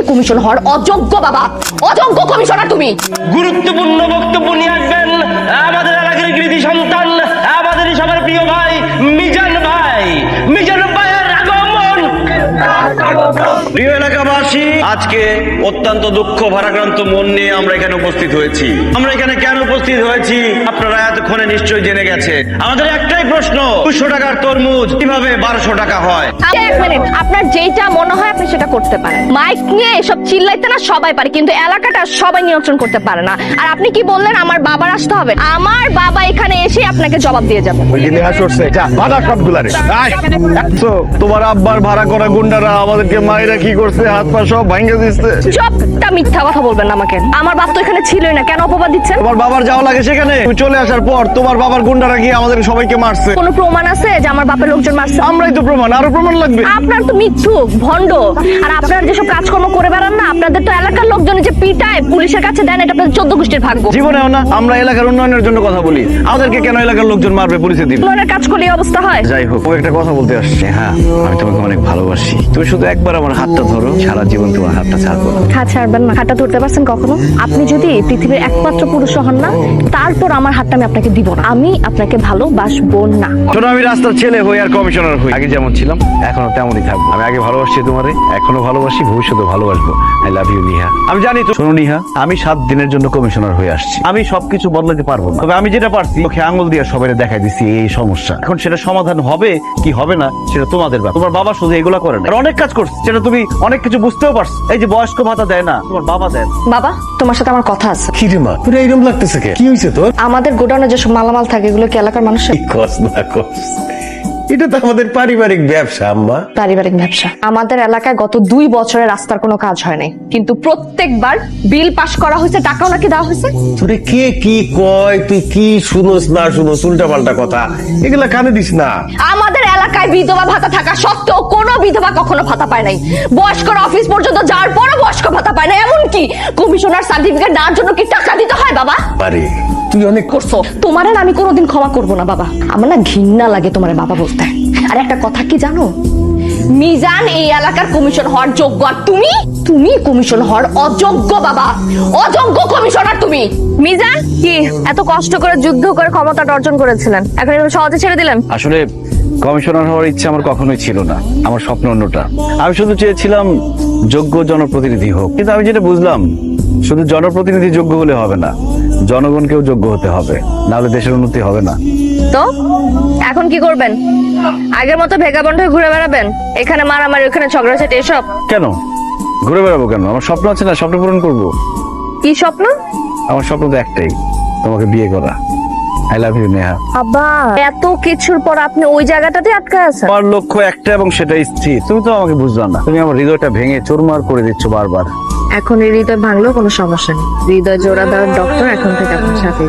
Commission হওয়ার অযোগ্য বাবা, অযোগ্য কমিশনার তুমি। গুরুত্বপূর্ণ বক্তব্য নিয়ে আসবেন আমাদের এলাকার কৃতি সন্তান, আমাদের সবার প্রিয় ভাই মিজান ভাই। মিজান ভাইয়ের আগমন। প্রিয় এলাকাবাসী, আজকে অত্যন্ত দুঃখ ভারাক্রান্ত মন নিয়ে আমরা এখানে উপস্থিত হয়েছি। আমরা এখানে কেন উপস্থিত হয়েছি আপনারা এতক্ষণে নিশ্চয়ই জেনে গেছে। আমাদের একটাই প্রশ্ন, 200 টাকার তরমুজ কিভাবে 1200 টাকা হয়? এক মিনিট, আপনার যেটা মনে হয় আপনি সেটা করতে পারেন। মাইক নিয়ে এসব চিল্লাইতে না সবাই পারে, কিন্তু এলাকাটা সবাই নিয়ন্ত্রণ করতে পারে না। আর আপনি কি বললেন আমার বাবার আসতে হবে? আমার বাবা এখানে এসে আপনাকে জবাব দিয়ে যাবে। তোমার আব্বার ভাড়া করা গুন্ডারা আমাদেরকে মায়েরা কি করছে, হাত পা সব ভাঙে দিচ্ছে। সবটা মিথ্যা কথা বলবেন না আমাকে। আমার বাপ তো এখানে ছিলই না, কেন অপবাদ দিচ্ছেন? তোমার বাবার যাওয়া লাগে সেখানে, তুমি চলে আসার পর তোমার বাবার গুন্ডারা গিয়ে আমাদের সবাইকে মারছে। কোনো প্রমাণ আছে যে আমার বাপের লোকজন মারছে? আমরাই তো প্রমাণ, আরো প্রমাণ লাগবে। আপনার তো মিথ্যুক, ভণ্ড। আর আপনার যেসব কাজকর্ম করে বেড়ান না, আপনাদের তো এলাকার লোকজন যে পিটায় পুলিশের কাছে দেন, এটা আপনাদের 14 গোষ্ঠীর ভাগ্য। জীবনেও না আমরা এলাকার উন্নয়নের জন্য কথা বলি, আমাদেরকে কেন এলাকার লোকজন মারবে, পুলিশে দিবে? উন্নয়নের কাজ করলে এই অবস্থা হয়? যাই হোক, ও একটা কথা বলতে আসছে। হ্যাঁ, আমি তোমাকে অনেক ভালোবাসি। তুমি শুধু একবার আমার হাতটা ধরো, সারা জীবন তোমার হাতটা ছাড়বো না। হাত ছাড়বেন না? হাতটা ধরতে পারছেন কখনো? আপনি যদি পৃথিবীর একমাত্র পুরুষ হন না, তারপর আমার হাতটা আমি আপনাকে দিব না। আমি আপনাকে ভালোবাসবো না। শোনো, আমি রাস্তার ছেলে হই আর কমিশনার হই, আগে যেমন ছিলাম এখনো তেমনই থাকবো। আমি আগে ভালোবাসছি তোমারে, এখনো ভালোবাসি, ভবিষ্যতে ভালোবাসবো। I love you Niha. আমি জানি তো। শোনো নিহা, আমি 7 দিনের জন্য কমিশনার হয়ে আসছি। আমি সবকিছু বদলাতে পারবো না, তবে আমি যেটা পারছি ওকে আঙুল দিয়ে সবাই দেখাই দিচ্ছি এই সমস্যা। এখন সেটা সমাধান হবে কি হবে না সেটা তোমাদের ব্যাপার। তোমার বাবা শুধু এগুলা করে না, আর অনেক কাজ করছে, সেটা তুমি অনেক কিছু বুঝতেও পারছো। এই যে বয়স্ক ভাতা দেয় না, তোমার বাবা দেয়। বাবা, তোমার সাথে আমার কথা আছে। কি রে মা, তোর এইরকম লাগতেছে কে? কি হয়েছে তোর? আমাদের গোডাউনে যেসব মালামাল থাকে এগুলো কি এলাকার মানুষের? কস না কস, এটা তো আমাদের পারিবারিক ব্যবসা আম্মা। পারিবারিক ব্যবসা? আমাদের এলাকায় গত 2 বছরে রাস্তার কোনো কাজ হয় নাই, কিন্তু প্রত্যেকবার বিল পাস করা হয়েছে, টাকাও নাকি দেওয়া হয়েছে। তোরে কে কি কয়, তুই কি শুনোস না শুনোস, উল্টা পাল্টা কথা এগুলা কানে দিস না। আমাদের এলাকায় বিধবা ভাতা থাকা সত্ত্বেও কোনো বিধবা কখনো ভাতা পায় নাই। বয়স্কর অফিস পর্যন্ত যাওয়ার পরও বয়স্ক ভাতা পায় না। এমনকি কমিশনার সার্টিফিকেট দেওয়ার জন্য কি টাকা দিতে হয় বাবা? আরে তুই অনেক করছো। তোমার আর আমি কোনোদিন ক্ষমা করবো না বাবা। আমার না ঘৃণা লাগে তোমার বাবা বলতে। আর একটা কথা কি জানো, মিজান এই এলাকার কমিশন হওয়ার যোগ্য, আর তুমি কমিশন হওয়ার অযোগ্য বাবা, অযোগ্য কমিশনার তুমি। মিজান কি এত কষ্ট করে যুদ্ধ করে ক্ষমতাটা অর্জন করেছিলেন, এখন এগুলো সহজে ছেড়ে দিলেন? আসলে কমিশনার হওয়ার ইচ্ছা আমার কখনোই ছিল না, আমার স্বপ্ন অন্যটা। আমি শুধু চেয়েছিলাম যোগ্য জনপ্রতিনিধি হোক। কিন্তু আমি যেটা বুঝলাম, শুধু জনপ্রতিনিধি যোগ্য হলে হবে না, জনগণকেও যোগ্য হতে হবে, নাহলে দেশের উন্নতি হবে না। তো এখন কি করবেন? আগের মতো ভেগাবন্ড হয়ে ঘুরে বেড়াবেন? এখানে মারামারি, ওখানে ঝগড়াঝাটি, এসব? কেন ঘুরে বেড়াবো কেন? আমার স্বপ্ন আছে না, স্বপ্ন পূরণ করবো। কি স্বপ্ন? আমার স্বপ্ন তো একটাই, তোমাকে বিয়ে করা। I love you Neha. আব্বা, এত কিছুর পর আপনি ওই জায়গাটাতে আটকে আছেন? আমার লক্ষ্য একটা এবং সেটাই স্থির। তুমি তো আমাকে বুঝলা না, তুমি আমার হৃদয়টা ভেঙে চুরমার করে দিচ্ছ বারবার। এখন এই হৃদয় ভাঙলেও কোনো সমস্যা নেই। হৃদয় জোড়া দেওয়ার ডক্টর এখন থেকে আপনার সাথে।